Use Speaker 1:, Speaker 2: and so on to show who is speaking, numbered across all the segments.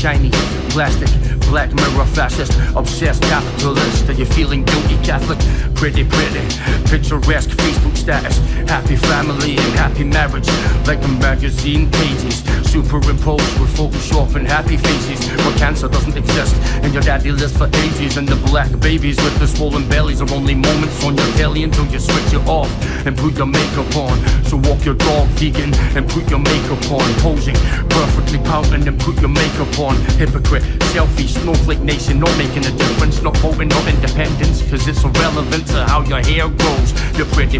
Speaker 1: shiny, plastic, black mirror fascist, obsessed capitalist. Are you feeling guilty Catholic? Pretty, picturesque Facebook status, happy family and happy marriage, like the magazine pages, superimposed with Photoshop and happy faces, where cancer doesn't exist, and your daddy lives for ages, and the black babies with the swollen bellies are only moments on your telly until you switch it off and put your makeup on. So walk your dog vegan and put your makeup on, posing perfectly pouting and put your makeup on. Hypocrite, selfie, snowflake nation, not making a difference, not voting, not independence, cause it's irrelevant to how your hair grows. You're pretty,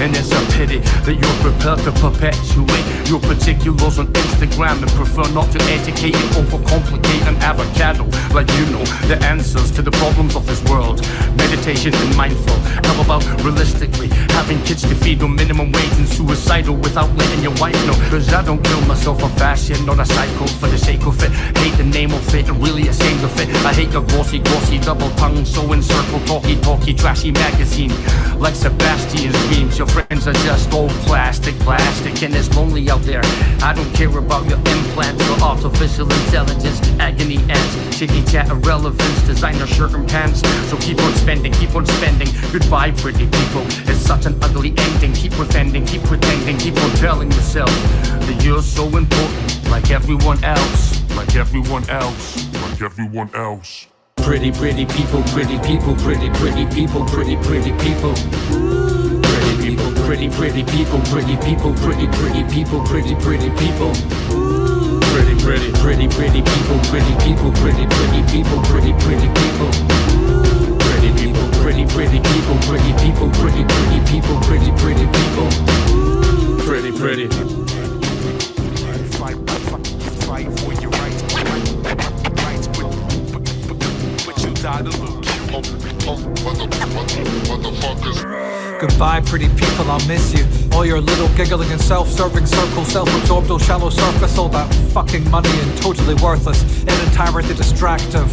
Speaker 1: and it's a pity that you're prepared to perpetuate your particulars on Instagram and prefer not to educate and overcomplicate an avocado. Like you know the answers to the problems of this world. Meditation and mindful. How about realistically having kids to feed on minimum wage and suicidal without letting your wife know? Cause I don't kill myself for fashion, not a psycho for the sake of it. Hate the name of it and really ashamed of it. I hate your glossy, double tongue, so in circle, talky, trashy magazine. Like Sebastian's dreams, your friends are just all plastic, and it's lonely out there. I don't care about your implants or artificial intelligence, agony ants, chitty chat irrelevance, designer shirt and pants. So keep on spending, goodbye pretty people, it's such an ugly ending. Keep pretending, keep on telling yourself that you're so important, like everyone else, like everyone else, like everyone else. Pretty people, pretty people, pretty people, pretty people. Pretty people, pretty people, pretty people, pretty people, pretty people. Pretty people, pretty people, pretty people, pretty people. Pretty people, pretty people, pretty people, pretty people, pretty people. Pretty. Fight for your rights, but you die to lose.
Speaker 2: Goodbye, pretty people, I'll miss you. All your little giggling and self-serving circles, self-absorbed, all shallow surface, all that fucking money and totally worthless, in entirety distractive.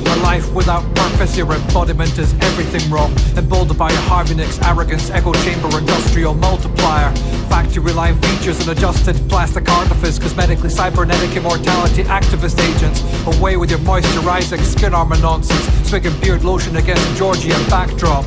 Speaker 2: A life without purpose, your embodiment is everything wrong. Emboldened by your Harvey Nicks arrogance, echo chamber, industrial multiplier. Factory line features and adjusted plastic artifice, cosmetically cybernetic immortality activist agents. Away with your moisturizing skin armor nonsense, swigging beard lotion against a Georgian backdrop.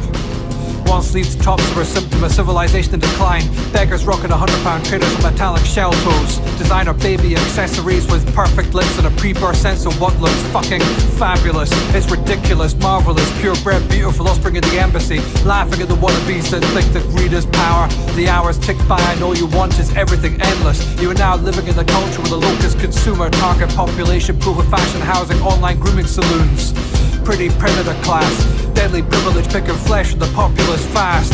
Speaker 2: One sleeves tops are a symptom of civilization in decline. Beggars rocking £100 traders on metallic shell toes. Designer baby accessories with perfect lips and a pre-birth sense of what looks fucking fabulous. It's ridiculous, marvelous, purebred, beautiful offspring of the embassy. Laughing at the wannabes that think that greed is power. The hours tick by and all you want is everything endless. You are now living in the culture with a locust consumer. Target population, pool of fashion, housing, online grooming saloons. Pretty predator class, deadly privilege picking flesh in the populace fast.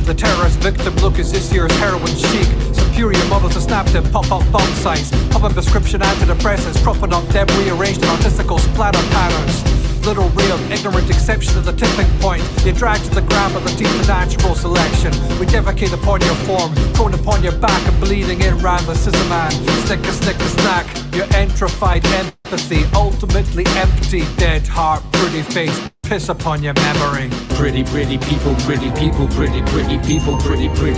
Speaker 2: The terrorist victim look is this year's heroin chic. Superior models are snapped in pop-up bomb sites. Popping prescription antidepressants, propping up debris arranged in artistical splatter patterns. Little ray of ignorant exception at the tipping point. You're dragged to the ground by the teeth of natural selection. We defecate upon your form, prone upon your back and bleeding in round the scissor man. Snicker, snack. Your entrified empathy, ultimately empty, dead heart, pretty face. Piss upon your memory.
Speaker 1: Pretty people, pretty people, pretty people, pretty people. Pretty people,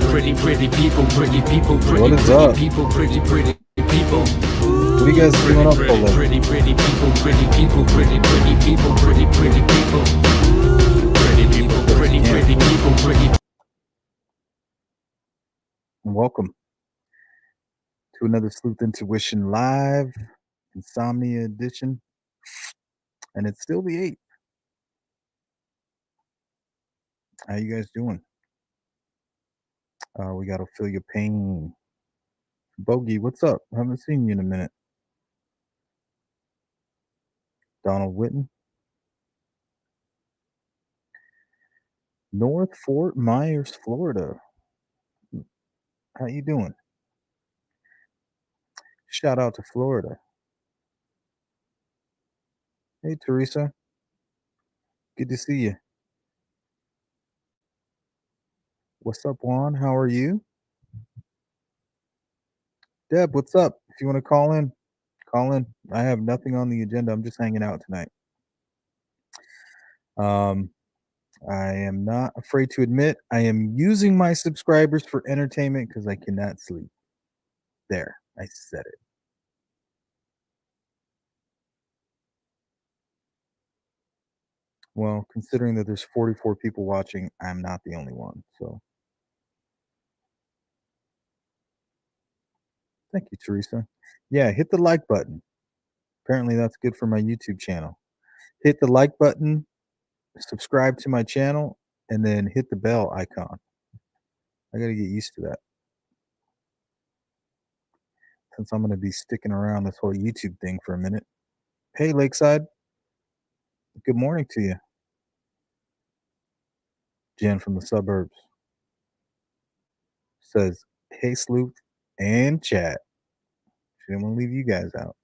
Speaker 1: pretty people, pretty people, pretty people, pretty people.
Speaker 3: What are you guys doing up for?
Speaker 1: Pretty people, pretty people, pretty people, pretty people. Pretty people, pretty people, pretty.
Speaker 3: Welcome to another Sleuth Intuition Live Insomnia edition. And it's still the 8th. How you guys doing? We gotta feel your pain. Bogey, what's up? Haven't seen you in a minute. Donald Whitten. North Fort Myers, Florida. How you doing? Shout out to Florida. Hey, Teresa. Good to see you. What's up, Juan? How are you? Deb, what's up? If you want to call in, call in. I have nothing on the agenda. I'm just hanging out tonight. I am not afraid to admit I am using my subscribers for entertainment because I cannot sleep. There, I said it. Well, considering that there's 44 people watching, I'm not the only one. So thank you, Teresa. Yeah, hit the like button. Apparently, that's good for my YouTube channel. Hit the like button, subscribe to my channel, and then hit the bell icon. I got to get used to that since I'm going to be sticking around this whole YouTube thing for a minute. Hey, Lakeside, good morning to you. Jen from the suburbs says, hey, Sleuth and chat. She didn't want to leave you guys out.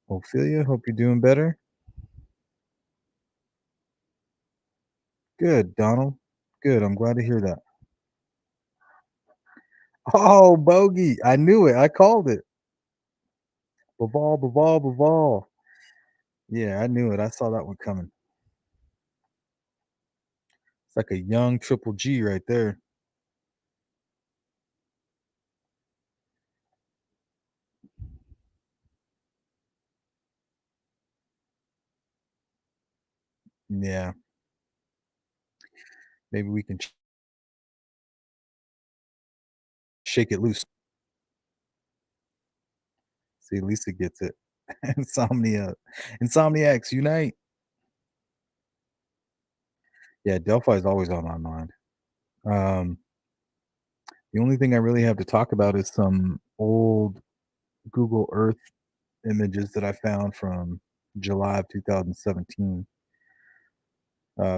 Speaker 3: Ophelia, hope you're doing better. Good, Donald. Good. I'm glad to hear that. Oh, bogey. I knew it. I called it. Baval, Baval, Baval. Yeah, I knew it. I saw that one coming. It's like a young Triple G right there. Yeah. Maybe we can shake it loose. See, Lisa gets it. Insomnia. Insomniacs, unite. Yeah, Delphi is always on my mind. Um, the only thing I really have to talk about is some old Google Earth images that I found from July of 2017.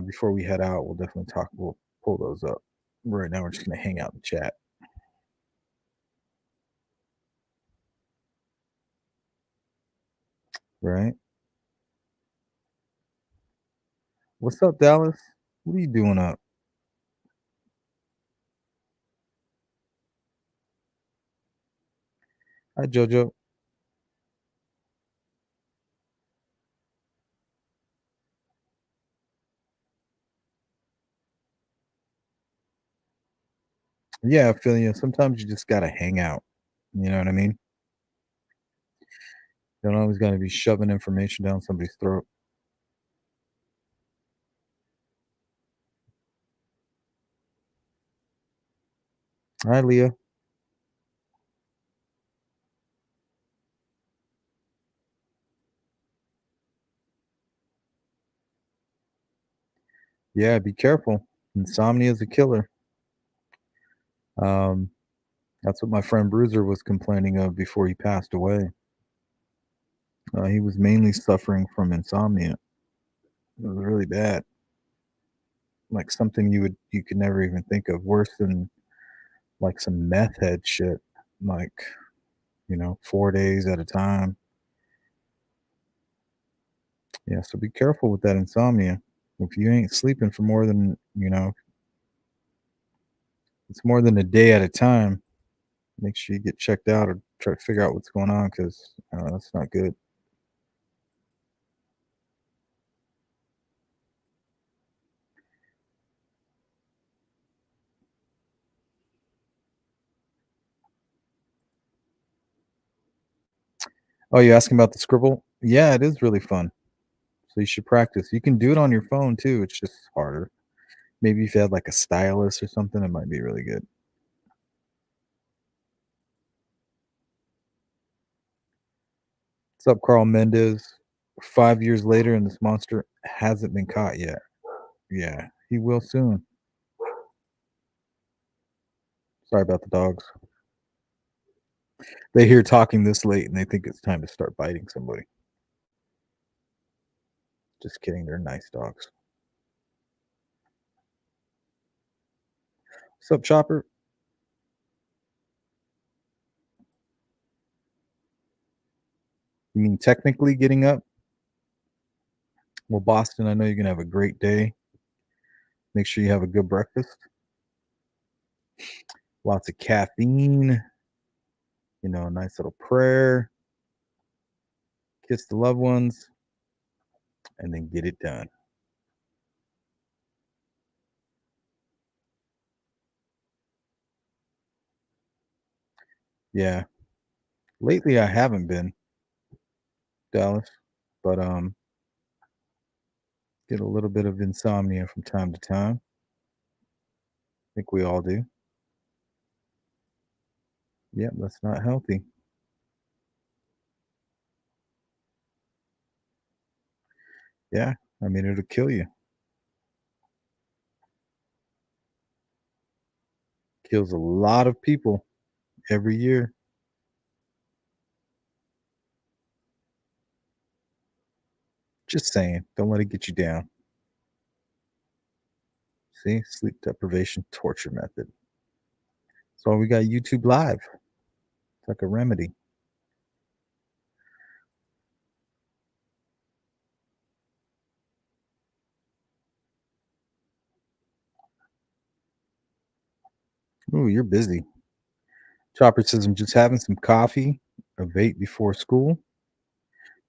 Speaker 3: Before we head out, we'll definitely talk. We'll pull those up. Right now, we're just going to hang out in the chat. Right? What's up, Dallas? What are you doing up? Hi, JoJo. Yeah, I feel you. Sometimes you just got to hang out. You know what I mean? You don't always got to be shoving information down somebody's throat. Hi, Leah. Yeah, be careful. Insomnia is a killer. Um, that's what my friend Bruiser was complaining of before he passed away. He was mainly suffering from insomnia. It was really bad, like something you could never even think of. Worse than like some meth head shit, like 4 days at a time. Yeah, so be careful with that insomnia. If you ain't sleeping for more than it's more than a day at a time, make sure you get checked out or try to figure out what's going on because that's not good. Oh, you asking about the scribble? Yeah, it is really fun. So you should practice. You can do it on your phone too. It's just harder. Maybe if you had like a stylus or something, it might be really good. What's up, Carl Mendez? 5 years later, and this monster hasn't been caught yet. Yeah, he will soon. Sorry about the dogs. They hear talking this late and they think it's time to start biting somebody. Just kidding. They're nice dogs. What's up, Chopper? You mean technically getting up? Well, Boston, I know you're going to have a great day. Make sure you have a good breakfast. Lots of caffeine. A nice little prayer. Kiss the loved ones. And then get it done. Yeah. Lately, I haven't been, Dallas. But Get a little bit of insomnia from time to time. I think we all do. Yep, that's not healthy. Yeah, I mean, it'll kill you. Kills a lot of people every year. Just saying, don't let it get you down. See, sleep deprivation torture method. So we got YouTube Live. It's like a remedy. Ooh, you're busy. Chopper says I'm just having some coffee, a vape before school,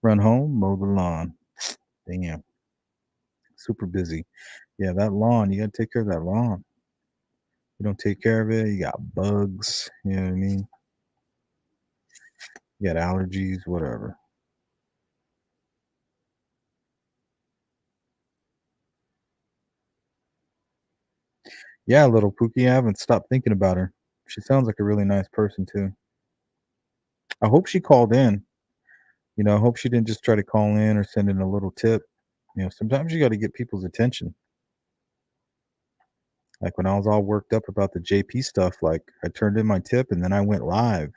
Speaker 3: run home, mow the lawn. Damn, super busy. Yeah, that lawn, you gotta take care of that lawn. You don't take care of it, you got bugs, you know what I mean? You got allergies, whatever. Yeah, little Pookie, I haven't stopped thinking about her. She sounds like a really nice person too. I hope she called in. I hope she didn't just try to call in or send in a little tip. Sometimes you got to get people's attention. Like when I was all worked up about the JP stuff, like I turned in my tip and then I went live.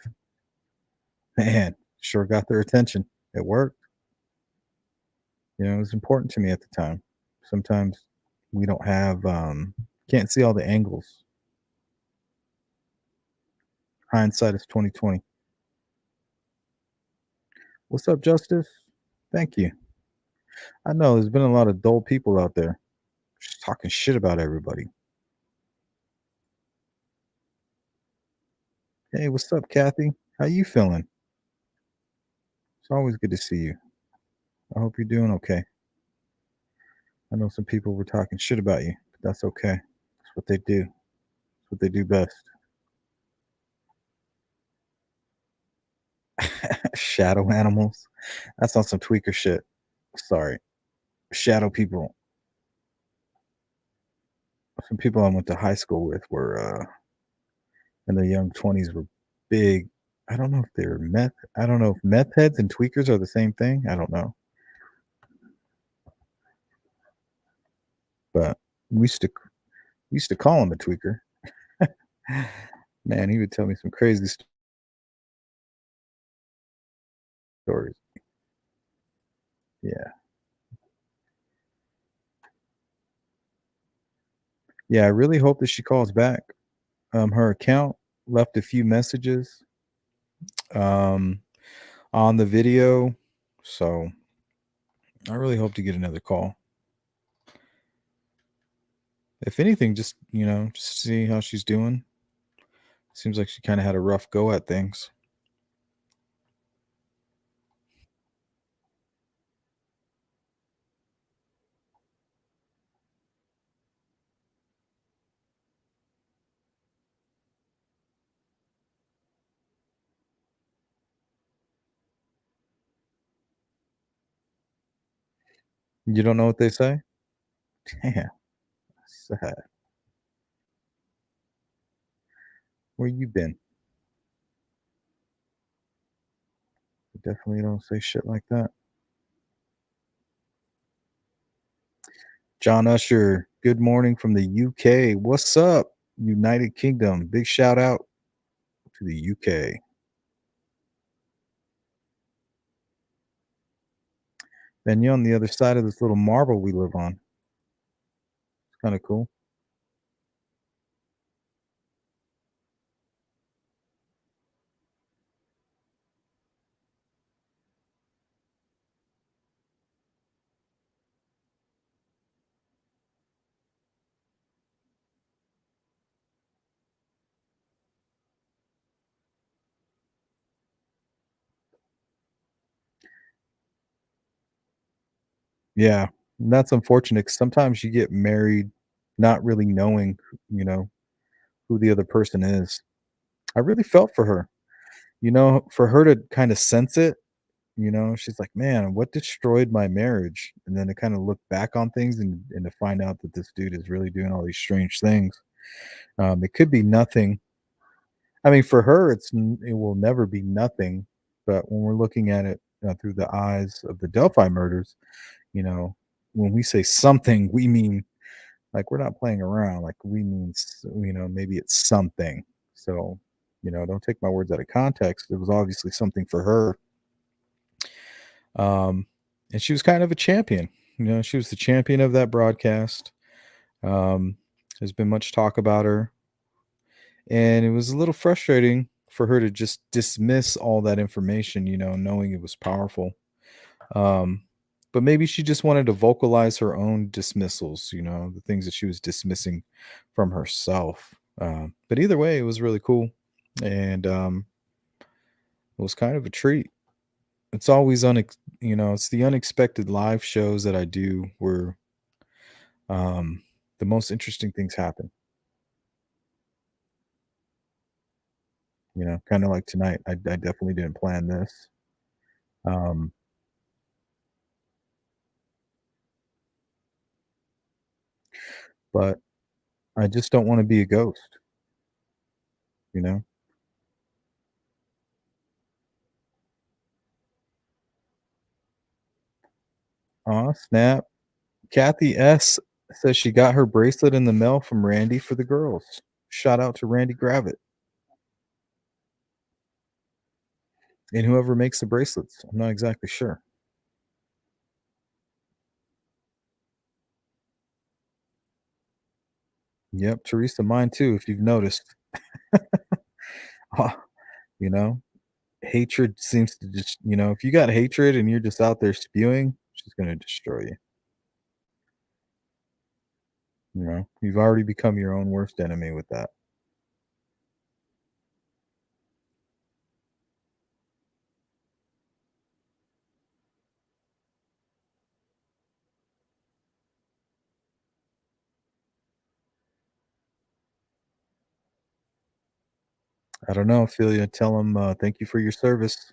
Speaker 3: Man, sure got their attention. It worked. It was important to me at the time. Sometimes we don't have can't see all the angles. Hindsight is 2020. What's up, Justice? Thank you. I know there's been a lot of dull people out there just talking shit about everybody. Hey, what's up, Kathy? How you feeling? It's always good to see you. I hope you're doing okay. I know some people were talking shit about you, but that's okay. That's what they do. That's what they do best. Shadow animals. That's on some tweaker shit. Sorry. Shadow people. Some people I went to high school with were in their young 20s were big. I don't know if they're meth. I don't know if meth heads and tweakers are the same thing. I don't know. But we used to call him a tweaker. Man, he would tell me some crazy stories. Yeah. Yeah, I really hope that she calls back. Her account left a few messages um, on the video, so I really hope to get another call. If anything, just see how she's doing. Seems like she kind of had a rough go at things. You don't know what they say? Damn, sad. Where you been? Definitely don't say shit like that. John Usher, good morning from the UK. What's up, United Kingdom? Big shout out to the UK. And you're on the other side of this little marble we live on. It's kind of cool. Yeah, and that's unfortunate 'cause sometimes you get married not really knowing, you know, who the other person is. I really felt for her, for her to kinda sense it, She's like, "Man, what destroyed my marriage?" And then to kinda look back on things and to find out that this dude is really doing all these strange things. It could be nothing. I mean, for her, it will never be nothing, but when we're looking at it, through the eyes of the Delphi murders, you know, when we say something, we mean like, we're not playing around, like, we mean maybe it's something. So, don't take my words out of context. It was obviously something for her. Um, and she was kind of a champion. She was the champion of that broadcast. Um, there's been much talk about her, and it was a little frustrating for her to just dismiss all that information, knowing it was powerful. Um, but maybe she just wanted to vocalize her own dismissals, the things that she was dismissing from herself. But either way, it was really cool, and it was kind of a treat. It's always it's the unexpected live shows that I do where um, the most interesting things happen. Kind of like tonight. I definitely didn't plan this, um, but I just don't want to be a ghost. You know. Aw, snap. Kathy S says she got her bracelet in the mail from Randy for the girls. Shout out to Randy Gravett and whoever makes the bracelets. I'm not exactly sure. Yep, Teresa, mine too, if you've noticed. Ah, you know, hatred seems to just, if you got hatred and you're just out there spewing, she's going to destroy you. You've already become your own worst enemy with that. I don't know, Ophelia. Tell them thank you for your service.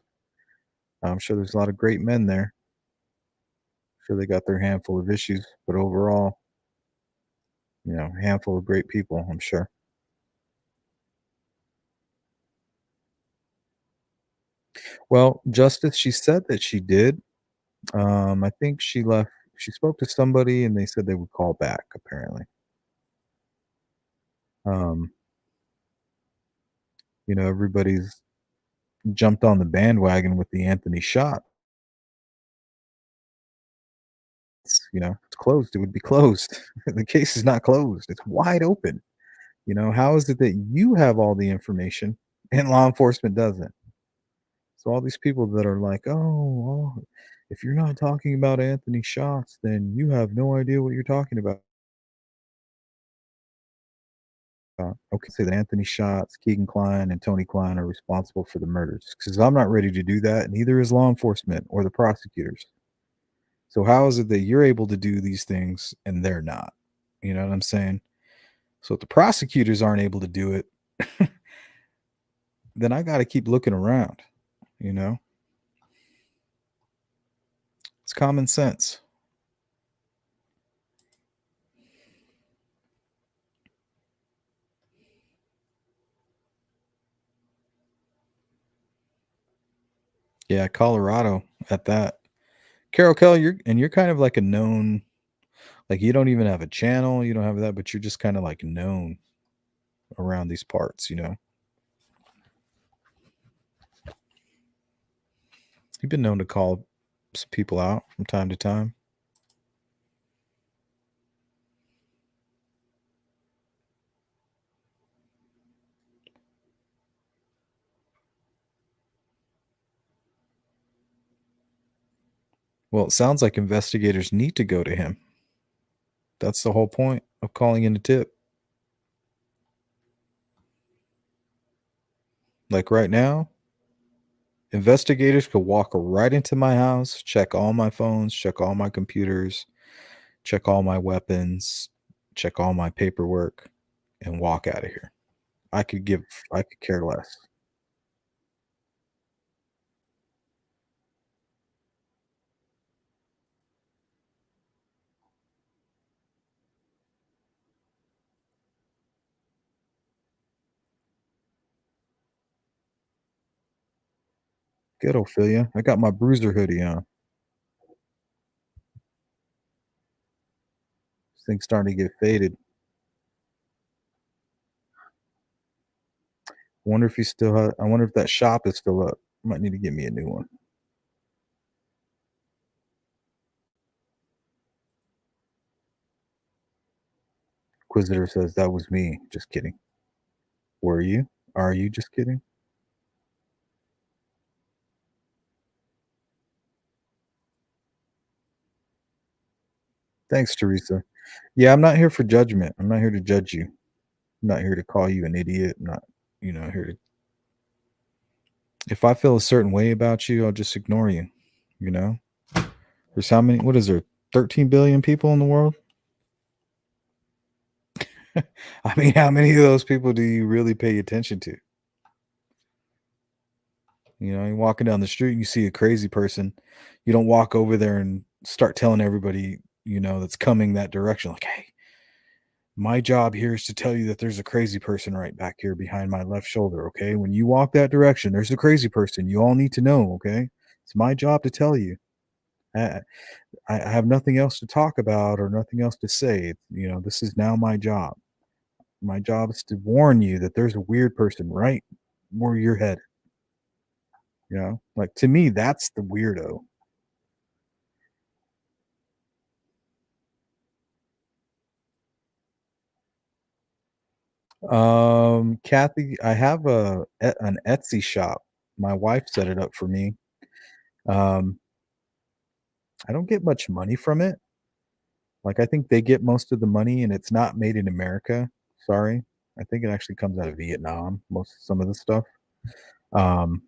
Speaker 3: I'm sure there's a lot of great men there. Sure they got their handful of issues, but overall, handful of great people, I'm sure. Well, Justice, she said that she did. I think she spoke to somebody and they said they would call back, apparently. Um, everybody's jumped on the bandwagon with the Anthony shot. It's closed. It would be closed. The case is not closed. It's wide open. How is it that you have all the information and law enforcement doesn't? So all these people that are like, oh, if you're not talking about Anthony shots, then you have no idea what you're talking about. Okay, say that Anthony Shots, Keegan Klein, and Tony Klein are responsible for the murders because I'm not ready to do that. Neither is law enforcement or the prosecutors. So how is it that you're able to do these things and they're not? You know what I'm saying? So if the prosecutors aren't able to do it, then I got to keep looking around. You know, it's common sense. Yeah, Colorado at that. Carol Kelly, you're kind of like a known, like you don't even have a channel, you don't have that, but you're just kind of like known around these parts. You've been known to call some people out from time to time. Well, it sounds like investigators need to go to him. That's the whole point of calling in a tip. Like right now, investigators could walk right into my house, check all my phones, check all my computers, check all my weapons, check all my paperwork, and walk out of here. I could care less. good, Ophelia. I got my bruiser hoodie on. This thing's starting to get faded. Wonder if you still I wonder if that shop is still up. Might need to get me a new one. Inquisitor says that was me. Just kidding. Were you? Are you just kidding? Thanks, Teresa. Yeah, I'm not here for judgment. I'm not here to judge you. I'm not here to call you an idiot. I'm not, here to. If I feel a certain way about you, I'll just ignore you. You know, there's how many? What is there? 13 billion people in the world. I mean, how many of those people do you really pay attention to? You're walking down the street and you see a crazy person. You don't walk over there and start telling everybody, that's coming that direction, like, hey, my job here is to tell you that there's a crazy person right back here behind my left shoulder. Okay. When you walk that direction, there's a crazy person. You all need to know. Okay. It's my job to tell you. I, I have nothing else to talk about or nothing else to say. This is now my job. My job is to warn you that there's a weird person right where you're headed. Like to me, that's the weirdo. Kathy, I have an Etsy shop. My wife set it up for me. Um, I don't get much money from it. Like I think they get most of the money, and it's not made in America. Sorry, I think it actually comes out of Vietnam. Some of the stuff. Um,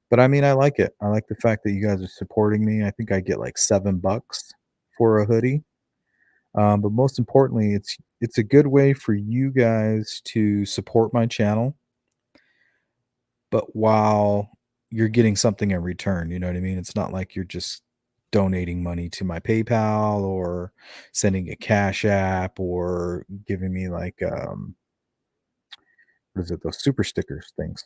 Speaker 3: but I mean, I like it. I like the fact that you guys are supporting me. I think I get like $7 for a hoodie. But most importantly, it's a good way for you guys to support my channel, but while you're getting something in return, you know what I mean? It's not like you're just donating money to my PayPal or sending a Cash App or giving me like what is it, those super stickers things.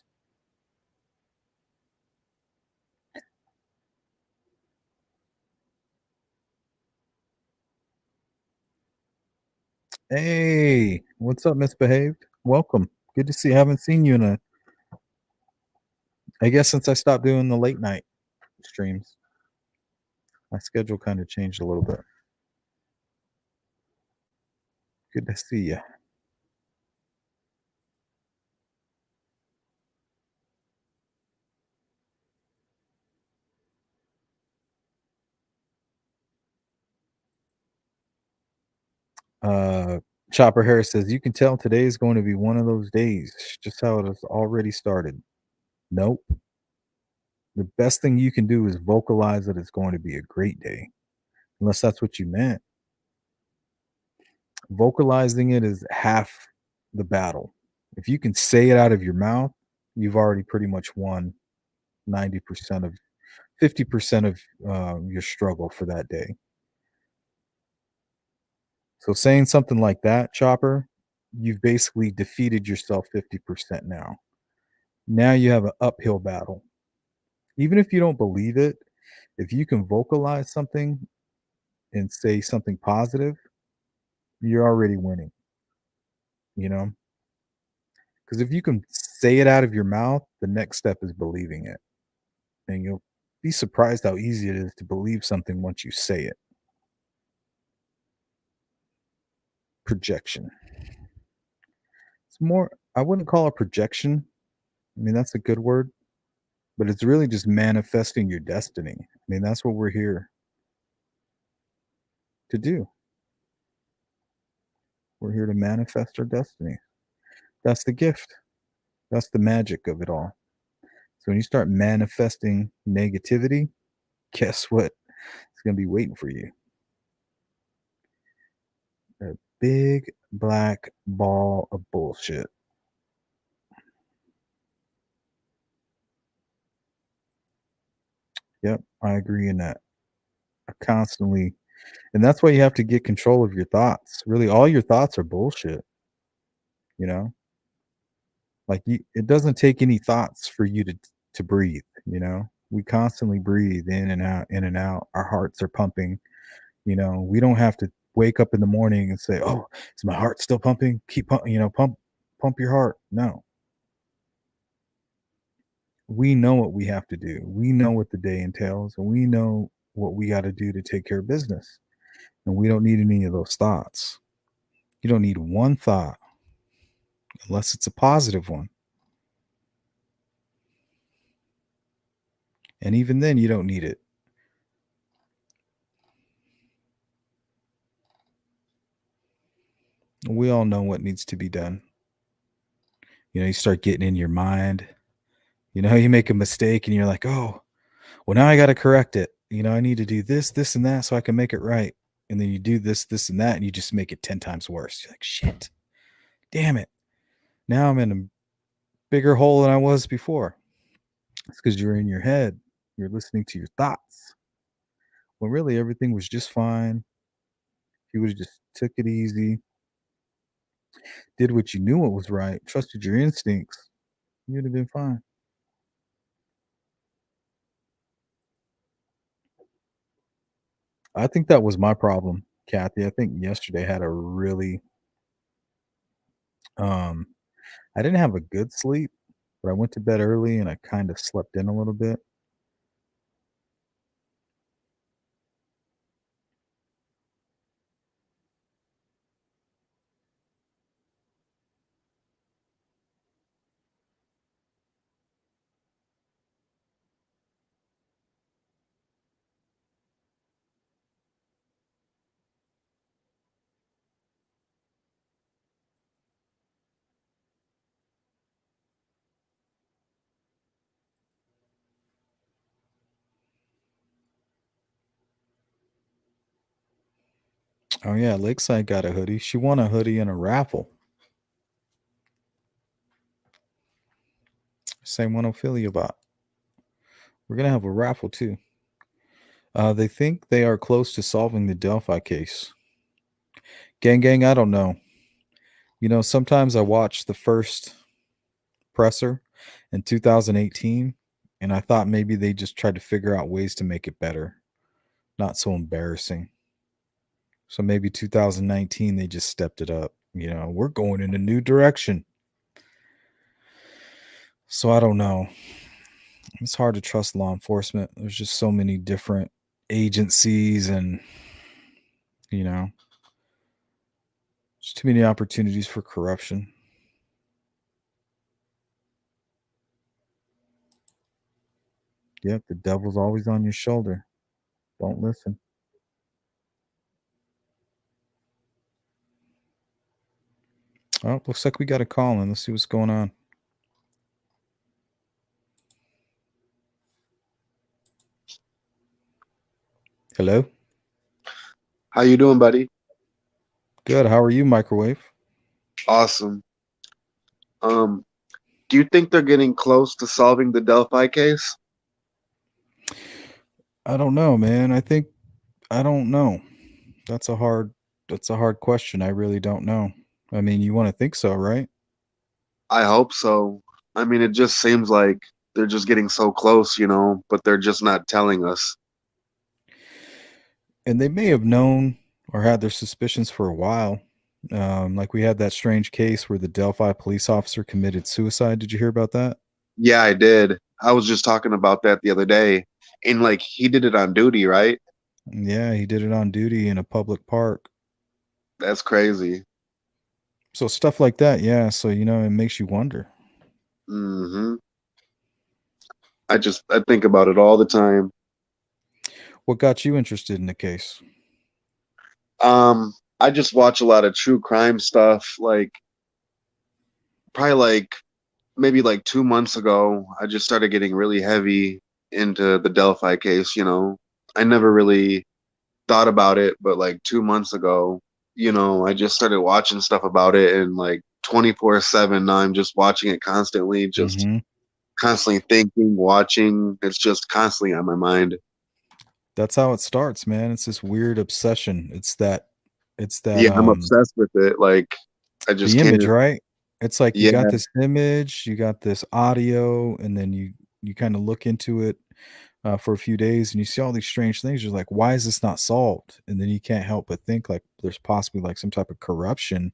Speaker 3: Hey, what's up, misbehaved? Welcome. Good to see you. Haven't seen you in I guess since I stopped doing the late night streams. My schedule kind of changed a little bit. Good to see you. Uh, Chopper Harris says, you can tell today is going to be one of those days, just how it has already started. Nope. The best thing you can do is vocalize that it's going to be a great day, unless that's what you meant. Vocalizing it is half the battle. If you can say it out of your mouth, you've already pretty much won 90% of 50% of your struggle for that day. So saying something like that, Chopper, you've basically defeated yourself 50% now. Now you have an uphill battle. Even if you don't believe it, if you can vocalize something and say something positive, you're already winning, you know? Because if you can say it out of your mouth, the next step is believing it. And you'll be surprised how easy it is to believe something once you say it. Projection. It's more, I wouldn't call it projection. I mean, that's a good word, but it's really just manifesting your destiny. I mean, that's what we're here to do. We're here to manifest our destiny. That's the gift. That's the magic of it all. So when you start manifesting negativity, guess what? It's going to be waiting for you. A big black ball of bullshit. Yep, I agree in that. I constantly, and that's why you have to get control of your thoughts. Really, all your thoughts are bullshit. You know, like it doesn't take any thoughts for you to to breathe, you know? We constantly breathe in and out, in and out. Our hearts are pumping, you know? We don't have to wake up in the morning and say, "Oh, is my heart still pumping? Keep pump, you know, pump your heart." No. We know what we have to do. We know what the day entails, and we know what we got to do to take care of business. And we don't need any of those thoughts. You don't need one thought unless it's a positive one. And even then, you don't need it. We all know what needs to be done. You know, you start getting in your mind. You know, you make a mistake and you're like, oh, well, now I got to correct it. You know, I need to do this, this, and that so I can make it right. And then you do this, this, and that, and you just make it 10 times worse. You're like, shit, damn it. Now I'm in a bigger hole than I was before. It's because you're in your head. You're listening to your thoughts. When really everything was just fine. If you would have just took it easy, did what you knew what was right, trusted your instincts, you'd have been fine. I think that was my problem, Kathy. I think yesterday had a really um I didn't have a good sleep, but I went to bed early and I kind of slept in a little bit. Oh yeah, Lakeside got a hoodie. She won a hoodie in a raffle. Same one Ophelia bought. We're gonna have a raffle too. They think they are close to solving the Delphi case. Gang, I don't know. You know, sometimes I watch the first presser in 2018 and I thought maybe they just tried to figure out ways to make it better, not so embarrassing. So maybe 2019 they just stepped it up. You know, we're going in a new direction. So I don't know. It's hard to trust law enforcement. There's just so many different agencies and you know, there's too many opportunities for corruption. Yep, the devil's always on your shoulder. Don't listen. Oh, looks like we got a call in. Let's see what's going on. Hello?
Speaker 4: How you doing, buddy?
Speaker 3: Good. How are you, Microwave?
Speaker 4: Awesome. Um, do you think they're getting close to solving the Delphi case?
Speaker 3: I don't know, man. I don't know. That's a hard question. I really don't know. I mean, you want to think so, right?
Speaker 4: I hope so. I mean, it just seems like they're just getting so close, but they're just not telling us.
Speaker 3: And they may have known or had their suspicions for a while. Like we had that strange case where the Delphi police officer committed suicide. Did you hear about that?
Speaker 4: Yeah, I did. I was just talking about that the other day. And like he did it on duty, right?
Speaker 3: Yeah, he did it on duty in a public park.
Speaker 4: That's crazy.
Speaker 3: So stuff like that, yeah. So you know, it makes you wonder.
Speaker 4: Hmm. I think about it all the time.
Speaker 3: What got you interested in the case?
Speaker 4: I just watch a lot of true crime stuff, like probably like maybe like 2 months ago, I just started getting really heavy into the Delphi case. I never really thought about it, but like 2 months ago, I just started watching stuff about it and like 24/7 now I'm just watching it constantly, just
Speaker 3: Mm-hmm.
Speaker 4: constantly thinking, watching. It's just constantly on my mind.
Speaker 3: That's how it starts, man. It's this weird obsession. It's that
Speaker 4: Yeah, I'm obsessed with it. Like I just
Speaker 3: the image,
Speaker 4: can't.
Speaker 3: right? It's like you
Speaker 4: Yeah,
Speaker 3: got this image, you got this audio, and then you kind of look into it for a few days, and you see all these strange things. You're like, why is this not solved? And then you can't help but think like there's possibly like some type of corruption,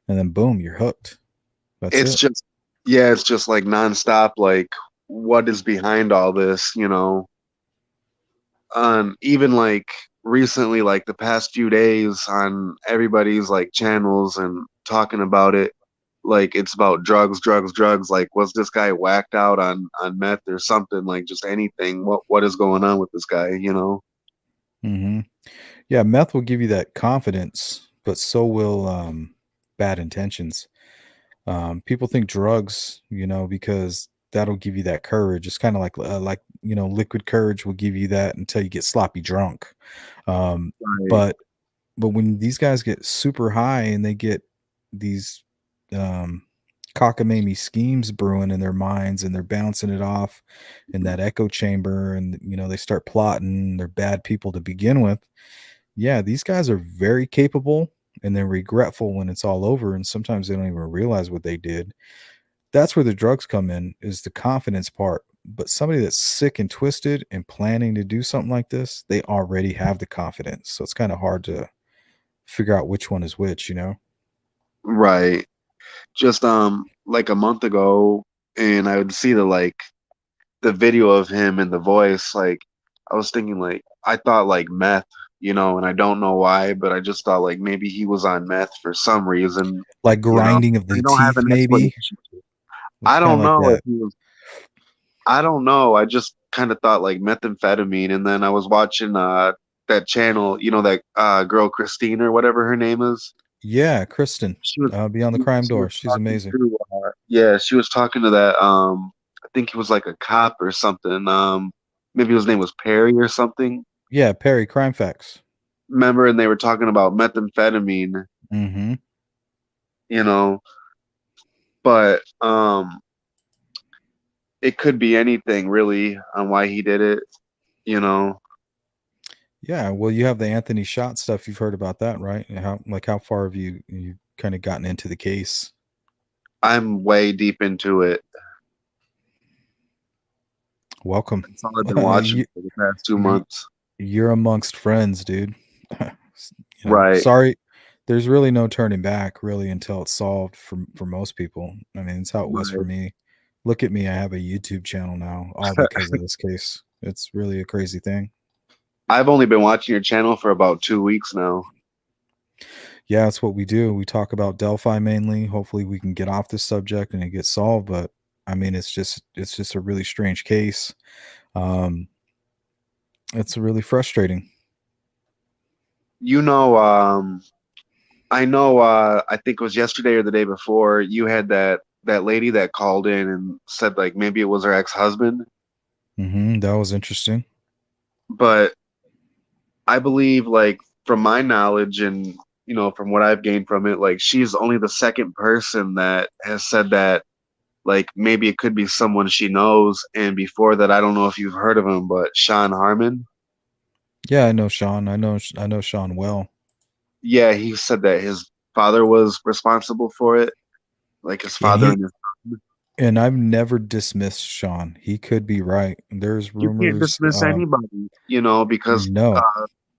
Speaker 3: and then boom, you're hooked. That's
Speaker 4: It's
Speaker 3: it.
Speaker 4: just, yeah, it's just like nonstop. Like, what is behind all this? Even like recently, like the past few days, on everybody's like channels and talking about it. Like it's about drugs, drugs, drugs. Like, was this guy whacked out on meth or something? Like, just anything. What is going on with this guy?
Speaker 3: Hmm. Yeah, meth will give you that confidence, but so will bad intentions. People think drugs, because that'll give you that courage. It's kind of like liquid courage will give you that until you get sloppy drunk. Um,
Speaker 4: Right,
Speaker 3: but when these guys get super high and they get these um, cockamamie schemes brewing in their minds, and they're bouncing it off in that echo chamber, and they start plotting. They're bad people to begin with. Yeah, these guys are very capable, and they're regretful when it's all over, and sometimes they don't even realize what they did. That's where the drugs come in, is the confidence part. But somebody that's sick and twisted and planning to do something like this, they already have the confidence. So it's kind of hard to figure out which one is which.
Speaker 4: right. Just like a month ago, and I would see the video of him and the voice. Like, I was thinking, like, I thought like meth, and I don't know why, but I just thought like maybe he was on meth for some reason.
Speaker 3: Like
Speaker 4: you know
Speaker 3: grinding of
Speaker 4: I
Speaker 3: the
Speaker 4: don't have
Speaker 3: teeth,
Speaker 4: an
Speaker 3: maybe.
Speaker 4: explanation.
Speaker 3: It's
Speaker 4: I
Speaker 3: kind of
Speaker 4: don't
Speaker 3: like
Speaker 4: know if
Speaker 3: that.
Speaker 4: he was. I don't know. I just kind of thought like methamphetamine, and then I was watching that channel, that girl Christine or whatever her name is.
Speaker 3: Yeah, Kristen,
Speaker 4: She was
Speaker 3: Beyond the Crime
Speaker 4: she
Speaker 3: Door.
Speaker 4: was
Speaker 3: She's
Speaker 4: talking
Speaker 3: amazing.
Speaker 4: to yeah, she was talking to that I think he was like a cop or something. Maybe his name was Perry or something.
Speaker 3: Yeah, Perry, Crime Facts.
Speaker 4: Remember, and they were talking about methamphetamine,
Speaker 3: Hmm.
Speaker 4: you know, but it could be anything really on why he did it, you know.
Speaker 3: Yeah, well, you have the Anthony Shot stuff. You've heard about that, right? And how far have you kind of gotten into the case?
Speaker 4: I'm way deep into it.
Speaker 3: Welcome.
Speaker 4: That's all I've been watching
Speaker 3: you,
Speaker 4: for the past two
Speaker 3: you
Speaker 4: months.
Speaker 3: you're amongst friends, dude.
Speaker 4: Right.
Speaker 3: Sorry. There's really no turning back, really, until it's solved for most people. I mean, it's how it was for
Speaker 4: Right.
Speaker 3: me. Look at me. I have a YouTube channel now, all because of this case. It's really a crazy thing.
Speaker 4: I've only been watching your channel for about 2 weeks now.
Speaker 3: Yeah, that's what we do. We talk about Delphi mainly. Hopefully we can get off this subject and it gets solved, but I mean it's just a really strange case. Um it's really frustrating.
Speaker 4: You know, I know I think it was yesterday or the day before, you had that lady that called in and said like maybe it was her ex-husband,
Speaker 3: That was interesting.
Speaker 4: but I believe like from my knowledge and from what I've gained from it, like she's only the second person that has said that like maybe it could be someone she knows. And before that, I don't know if you've heard of him, but Sean Harmon.
Speaker 3: Yeah, I know Sean. I know Sean well.
Speaker 4: Yeah, he said that his father was responsible for it, like his
Speaker 3: And
Speaker 4: father
Speaker 3: he
Speaker 4: and his.
Speaker 3: and I've never dismissed Sean. He could be right. There's
Speaker 4: You can't
Speaker 3: rumors.
Speaker 4: dismiss anybody, because
Speaker 3: No,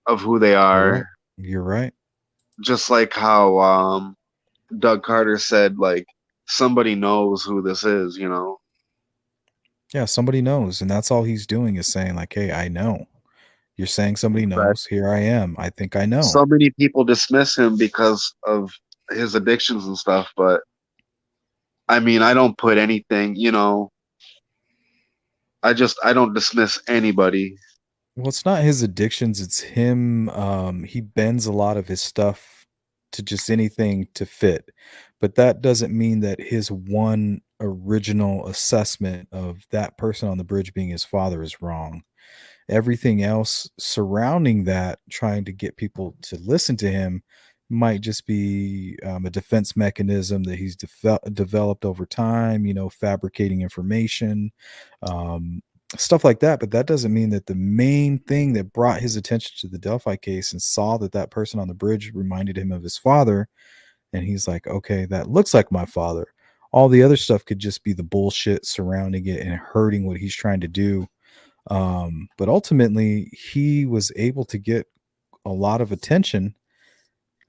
Speaker 4: of who they
Speaker 3: you're
Speaker 4: are.
Speaker 3: right. You're right.
Speaker 4: Just like how Doug Carter said, like somebody knows who this is.
Speaker 3: Yeah, somebody knows, and that's all he's doing is saying like, "Hey, I know." You're saying somebody
Speaker 4: Right.
Speaker 3: knows. Here I am. I think I know.
Speaker 4: So many people dismiss him because of his addictions and stuff, but I mean, I don't put anything. I don't dismiss anybody.
Speaker 3: Well, it's not his addictions, it's him. He bends a lot of his stuff to just anything to fit. But that doesn't mean that his one original assessment of that person on the bridge being his father is wrong. Everything else surrounding that, trying to get people to listen to him, might just be a defense mechanism that he's developed over time, fabricating information, um, stuff like that. But that doesn't mean that the main thing that brought his attention to the Delphi case and saw that that person on the bridge reminded him of his father. And he's like, okay, that looks like my father. all the other stuff could just be the bullshit surrounding it and hurting what he's trying to do. But ultimately, he was able to get a lot of attention,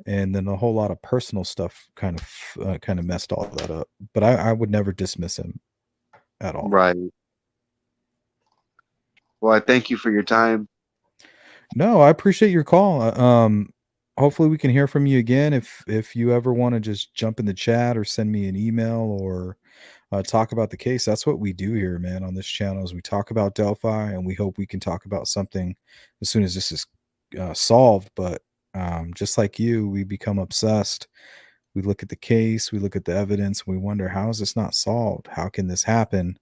Speaker 3: and then a whole lot of personal stuff kind of messed all that up. But I would never dismiss him at all.
Speaker 4: Right. Well, I thank you for your time.
Speaker 3: No, I appreciate your call. Hopefully we can hear from you again. If you ever want to just jump in the chat or send me an email or talk about the case, that's what we do here, man. On this channel, is we talk about Delphi, and we hope we can talk about something as soon as this is solved. But just like you, we become obsessed. We look at the case, we look at the evidence, we wonder, how is this not solved? How can this happen?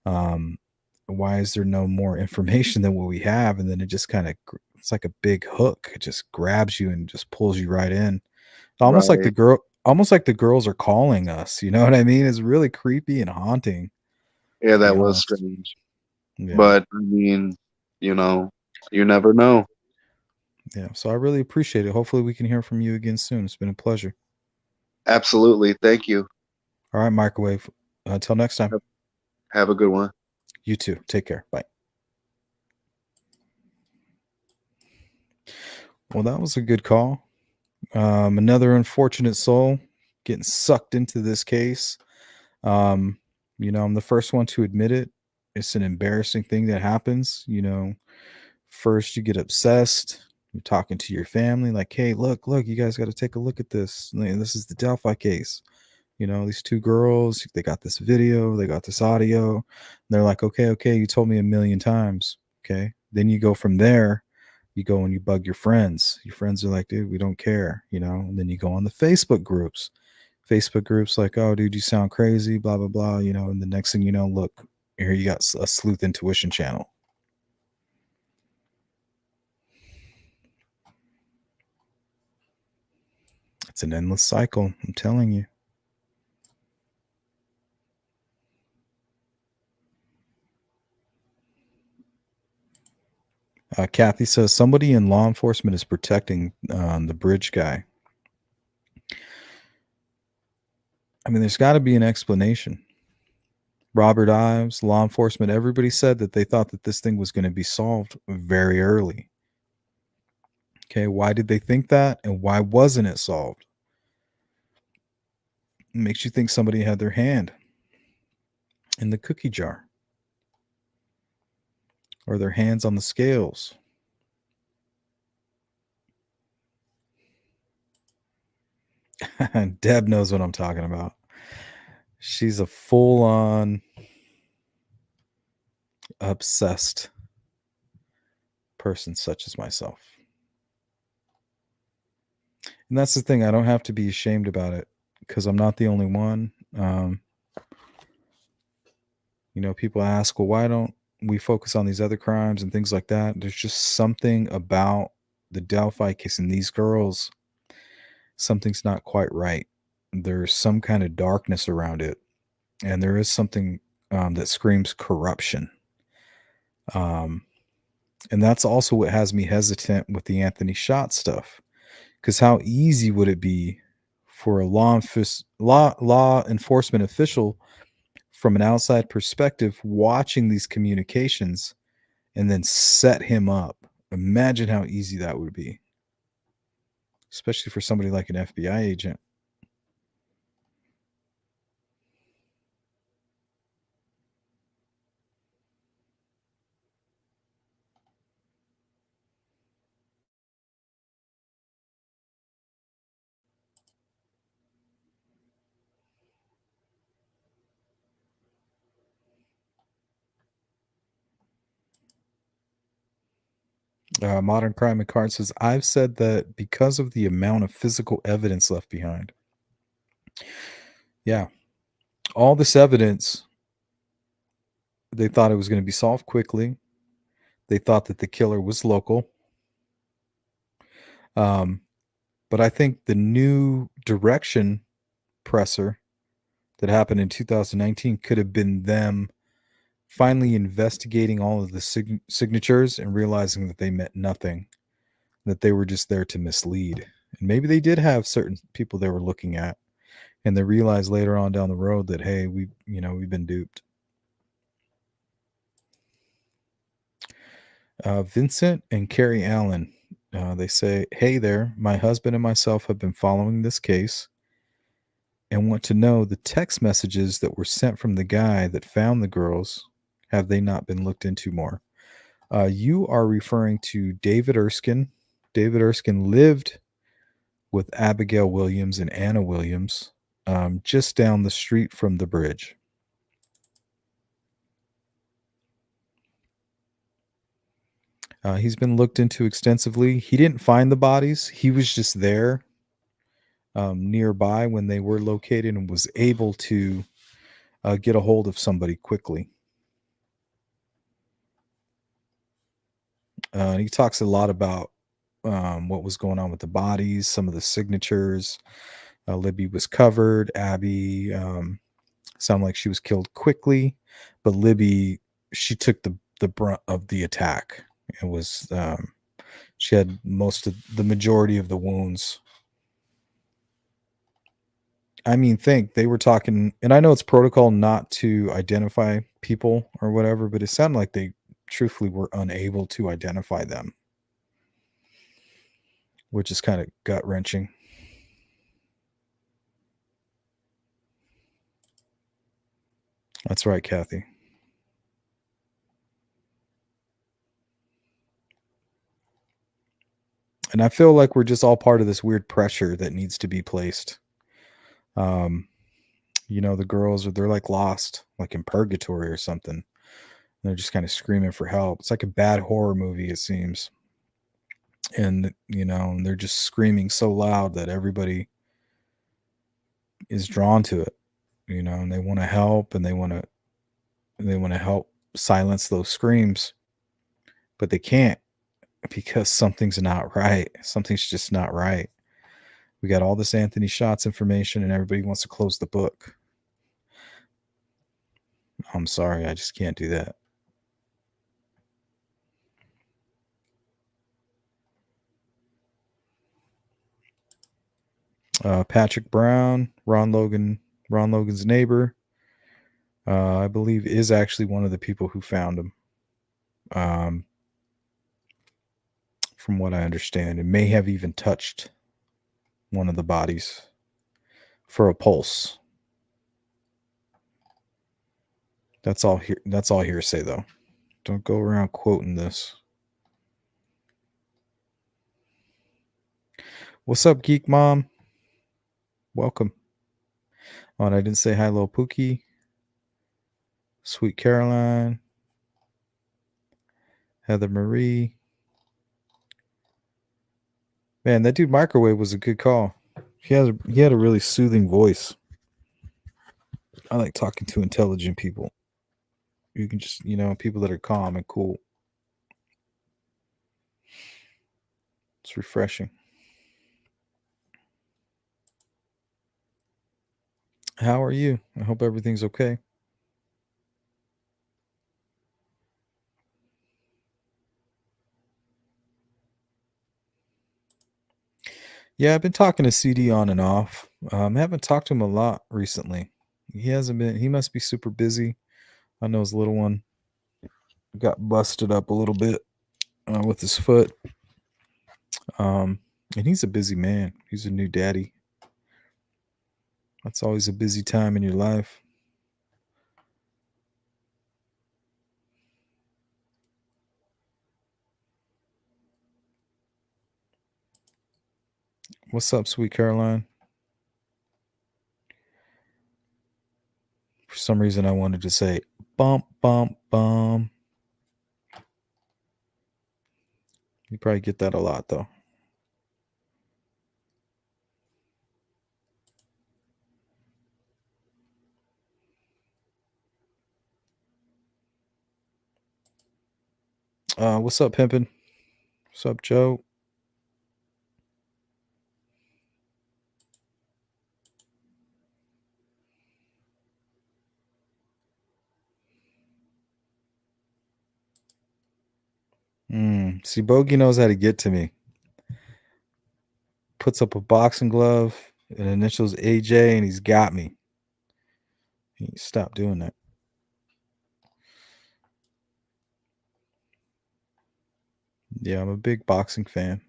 Speaker 3: Why is there no more information than what we have? And then it just kind of, it's like a big hook. It just grabs you and just pulls you right in. Almost like
Speaker 4: Right.
Speaker 3: almost like the girls are calling us. You know what I mean? It's really creepy and haunting,
Speaker 4: Yeah,
Speaker 3: to be
Speaker 4: that was
Speaker 3: honest.
Speaker 4: strange.
Speaker 3: Yeah.
Speaker 4: But I mean, you know, you never know.
Speaker 3: Yeah. So I really appreciate it. Hopefully we can hear from you again soon. It's been a pleasure.
Speaker 4: Absolutely. Thank you.
Speaker 3: All right, Microwave. Until next time.
Speaker 4: Have a good one.
Speaker 3: You too. Take care. Bye. Well, that was a good call. Another unfortunate soul getting sucked into this case. I'm the first one to admit it. It's an embarrassing thing that happens. First you get obsessed. You're talking to your family like, hey, look, you guys got to take a look at this. This is the Delphi case. These two girls, they got this video, they got this audio. And they're like, okay, you told me a million times. Okay. Then you go from there, you go and you bug your friends. Your friends are like, dude, we don't care, and then you go on the Facebook groups. Like, oh, dude, you sound crazy, blah, blah, blah, and the next thing you know, look, here you got a sleuth intuition channel. It's an endless cycle, I'm telling you. Kathy says somebody in law enforcement is protecting the bridge guy. I mean, there's got to be an explanation. Robert Ives, law enforcement, everybody said that they thought that this thing was going to be solved very early. Okay, why did they think that, and why wasn't it solved? It makes you think somebody had their hand in the cookie jar, or their hands on the scales. Deb knows what I'm talking about. She's a full-on obsessed person such as myself. And that's the thing. I don't have to be ashamed about it because I'm not the only one. People ask, well, why don't we focus on these other crimes and things like that? There's just something about the Delphi case and these girls. Something's not quite right. There's some kind of darkness around it. And there is something that screams corruption. And that's also what has me hesitant with the Anthony Schott stuff. Because how easy would it be for a law enforcement official from an outside perspective watching these communications and then set him up? Imagine how easy that would be, especially for somebody like an FBI agent. Modern Crime and Card says, I've said that because of the amount of physical evidence left behind. Yeah. All this evidence, they thought it was going to be solved quickly. They thought that the killer was local. But I think the new direction presser that happened in 2019 could have been them finally investigating all of the signatures and realizing that they meant nothing, that they were just there to mislead. And maybe they did have certain people they were looking at. and they realize later on down the road that, hey, we've been duped. Vincent and Carrie Allen, they say, hey there, my husband and myself have been following this case and want to know the text messages that were sent from the guy that found the girls. Have they not been looked into more? You are referring to David Erskine. David Erskine lived with Abigail Williams and Anna Williams, just down the street from the bridge. He's been looked into extensively. He didn't find the bodies. He was just there nearby when they were located and was able to get a hold of somebody quickly. And he talks a lot about what was going on with the bodies, some of the signatures. Libby was covered. Abby sounded like she was killed quickly, but Libby, she took the brunt of the attack. It was she had most of the majority of the wounds. I mean, they were talking, and I know it's protocol not to identify people or whatever, but it sounded like they truthfully were unable to identify them, which is kind of gut wrenching. That's right, Kathy. And I feel like we're just all part of this weird pressure that needs to be placed. The girls they're like lost, like in purgatory or something. They're just kind of screaming for help. It's like a bad horror movie, it seems. And they're just screaming so loud that everybody is drawn to it. And they want to help, and they want to help silence those screams, but they can't, because something's not right. Something's just not right. We got all this Anthony Shots information, and everybody wants to close the book. I'm sorry, I just can't do that. Patrick Brown, Ron Logan's neighbor, I believe is actually one of the people who found him. From what I understand, and may have even touched one of the bodies for a pulse. That's all hearsay, though. Don't go around quoting this. What's up, Geek Mom? Welcome. Oh, and I didn't say hi, little Pookie. Sweet Caroline. Heather Marie. Man, that dude Microwave was a good call. He had a really soothing voice. I like talking to intelligent people. You can just, people that are calm and cool. It's refreshing. How are you? I hope everything's okay. Yeah, I've been talking to CD on and off. I haven't talked to him a lot recently. He must be super busy. I know his little one got busted up a little bit with his foot. And he's a busy man. He's a new daddy. That's always a busy time in your life. What's up, sweet Caroline? For some reason, I wanted to say bump, bump, bum. You probably get that a lot, though. What's up, Pimpin'? What's up, Joe? See, Bogey knows how to get to me. Puts up a boxing glove, And initials AJ, and he's got me. He stopped doing that. Yeah, I'm a big boxing fan.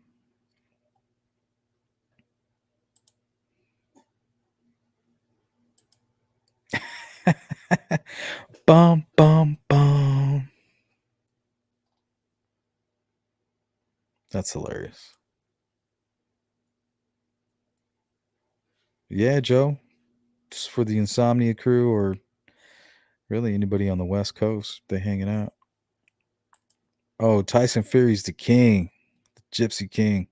Speaker 3: Bum, bum, bum. That's hilarious. Yeah, Joe. Just for the Insomnia crew or really anybody on the West Coast, they hanging out. Oh, Tyson Fury's the king. The Gypsy King.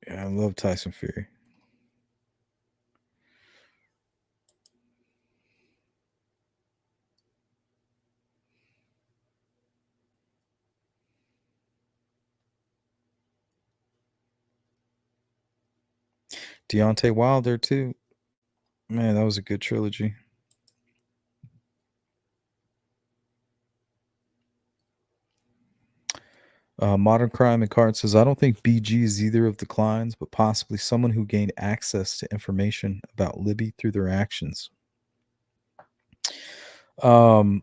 Speaker 3: Yeah, I love Tyson Fury. Deontay Wilder too. Man, that was a good trilogy. Modern Crime and Card says, I don't think BG is either of the Kleins, but possibly someone who gained access to information about Libby through their actions. What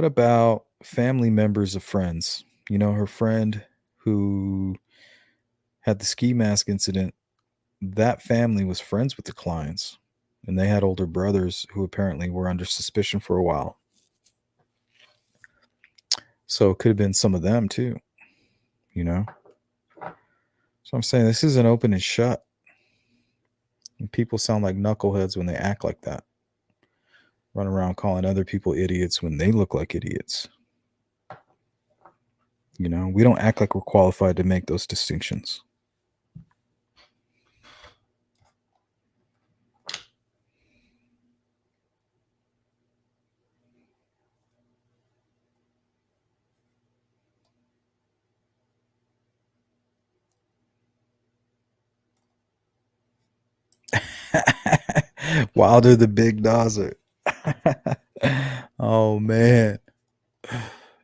Speaker 3: about family members of friends? You know, her friend who had the ski mask incident, that family was friends with the Kleins, and they had older brothers who apparently were under suspicion for a while. So it could have been some of them too, you know? So I'm saying this isn't open and shut. And people sound like knuckleheads when they act like that. Run around calling other people idiots when they look like idiots. You know, we don't act like we're qualified to make those distinctions. Wilder the Big Dozzer. Oh man.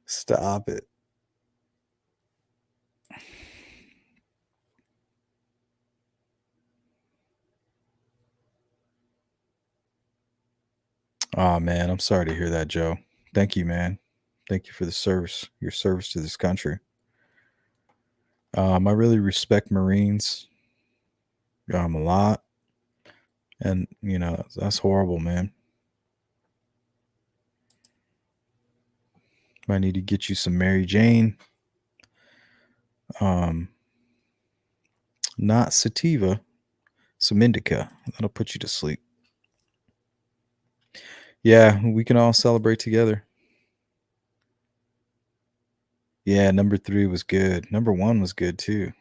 Speaker 3: Stop it. Oh man, I'm sorry to hear that, Joe. Thank you, man. Thank you for the service, your service to this country. I really respect Marines a lot. And, you know, that's horrible, man. Might need to get you some Mary Jane. Not sativa, some indica. That'll put you to sleep. Yeah, we can all celebrate together. Yeah, number 3 was good. Number 1 was good too.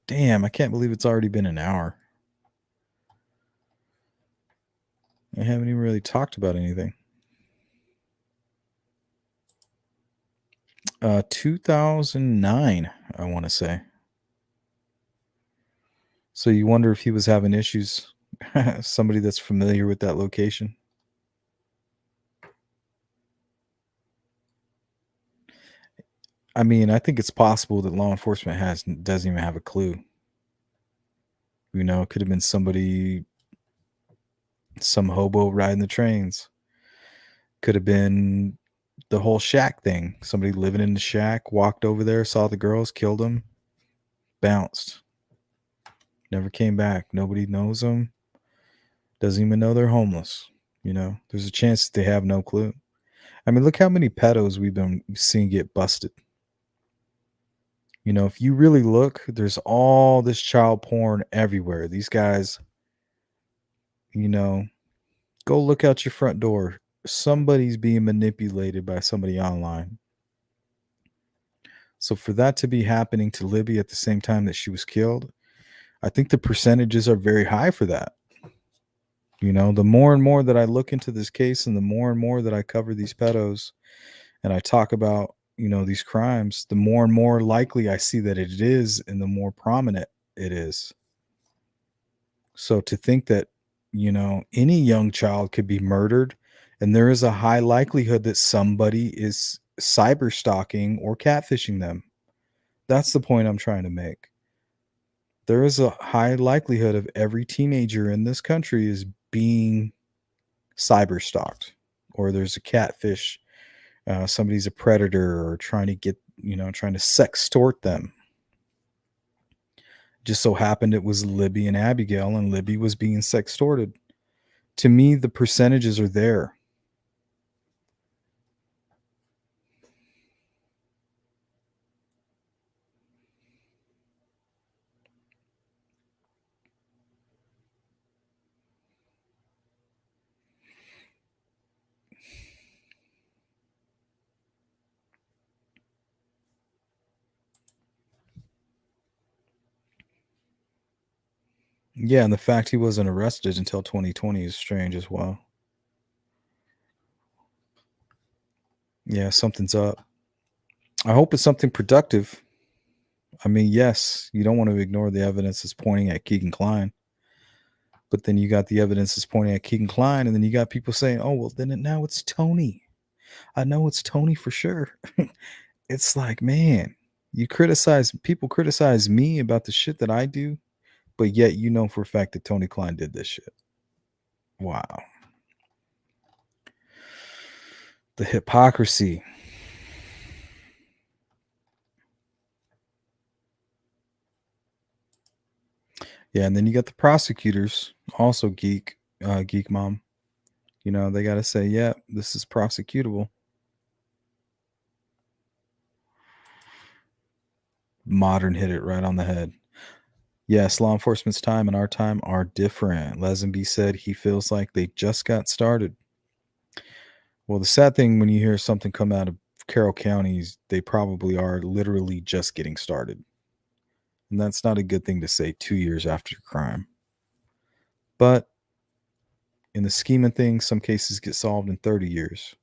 Speaker 3: Damn, I can't believe it's already been an hour. I haven't even really talked about anything. 2009, I want to say. So you wonder if he was having issues. Somebody that's familiar with that location. I mean, I think it's possible that law enforcement doesn't even have a clue. You know, it could have been somebody, some hobo riding the trains. Could have been the whole shack thing. Somebody living in the shack, walked over there, saw the girls, killed them, bounced. Never came back. Nobody knows them. Doesn't even know they're homeless. You know, there's a chance that they have no clue. I mean, look how many pedos we've been seeing get busted. You know, if you really look, there's all this child porn everywhere. These guys, you know, go look out your front door. Somebody's being manipulated by somebody online. So for that to be happening to Libby at the same time that she was killed, I think the percentages are very high for that. You know, the more and more that I look into this case and the more and more that I cover these pedos and I talk about, you know, these crimes, the more and more likely I see that it is and the more prominent it is. So to think that, You know, any young child could be murdered, and there is a high likelihood that somebody is cyber stalking or catfishing them. That's the point I'm trying to make. There is a high likelihood of every teenager in this country is being cyber stalked, or there's a catfish, somebody's a predator, or trying to get, trying to sextort them. Just so happened it was Libby and Abigail, and Libby was being sextorted. To me, the percentages are there. Yeah, and the fact he wasn't arrested until 2020 is strange as well. Yeah, something's up. I hope it's something productive. I mean, yes, you don't want to ignore the evidence that's pointing at Keegan Klein. But then you got the evidence that's pointing at Keegan Klein, and then you got people saying, oh, well, then now it's Tony. I know it's Tony for sure. It's like, man, people criticize me about the shit that I do, but yet you know for a fact that Tony Klein did this shit. Wow. The hypocrisy. Yeah, and then you got the prosecutors, also geek mom. You know, they got to say, yeah, this is prosecutable. Modern hit it right on the head. Yes, law enforcement's time and our time are different. Lesenby said he feels like they just got started. Well, the sad thing when you hear something come out of Carroll County is they probably are literally just getting started. And that's not a good thing to say 2 years after crime. But in the scheme of things, some cases get solved in 30 years.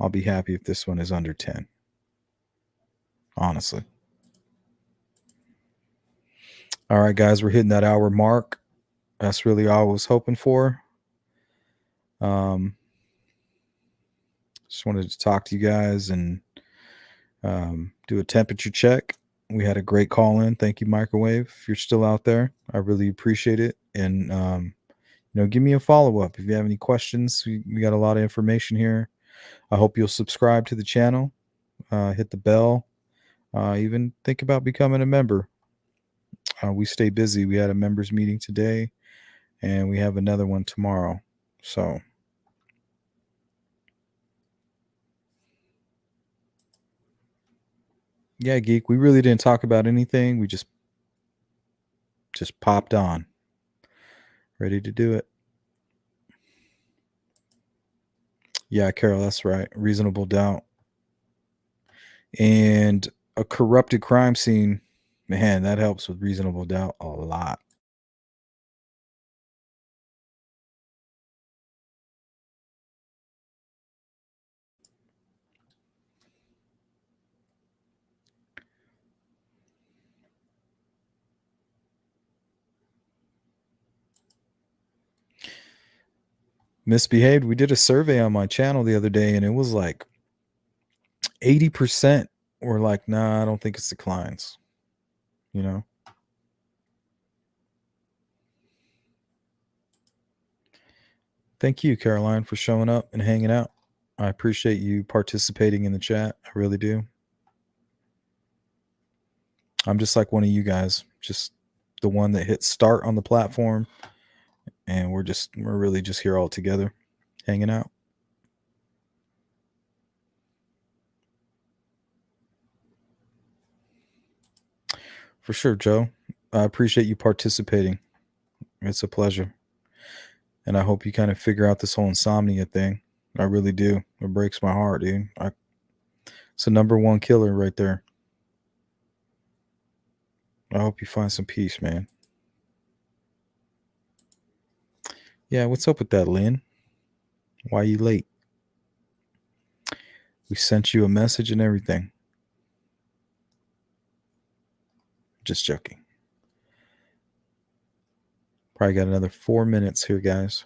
Speaker 3: I'll be happy if this one is under 10. Honestly. All right, guys, we're hitting that hour mark. That's really all I was hoping for. Just wanted to talk to you guys and do a temperature check. We had a great call in. Thank you, Microwave. If you're still out there, I really appreciate it. And, give me a follow up if you have any questions. We got a lot of information here. I hope you'll subscribe to the channel, hit the bell, even think about becoming a member. We stay busy. We had a members meeting today, and we have another one tomorrow. So, yeah, Geek, we really didn't talk about anything. We just popped on. Ready to do it. Yeah, Carol, that's right. Reasonable doubt. And a corrupted crime scene, man, that helps with reasonable doubt a lot. Misbehaved. We did a survey on my channel the other day, and it was like 80% were like, nah, I don't think it's the clients. You know? Thank you, Caroline, for showing up and hanging out. I appreciate you participating in the chat. I really do. I'm just like one of you guys, just the one that hit start on the platform, and we're really just here all together, hanging out. For sure, Joe. I appreciate you participating. It's a pleasure. And I hope you kind of figure out this whole insomnia thing. I really do. It breaks my heart, dude. It's the number one killer right there. I hope you find some peace, man. Yeah, what's up with that, Lynn? Why are you late? We sent you a message and everything. Just joking. Probably got another 4 minutes here, guys.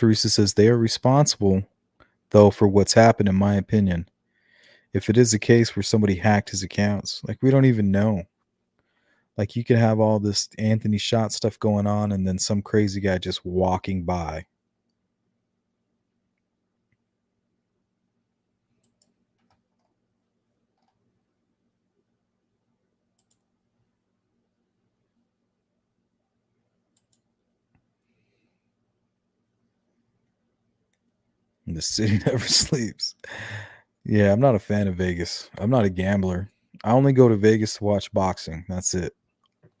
Speaker 3: Teresa says they are responsible, though, for what's happened, in my opinion. If it is a case where somebody hacked his accounts, like we don't even know. Like you could have all this Anthony Shot stuff going on, and then some crazy guy just walking by. And the city never sleeps. Yeah, I'm not a fan of Vegas. I'm not a gambler. I only go to Vegas to watch boxing. That's it.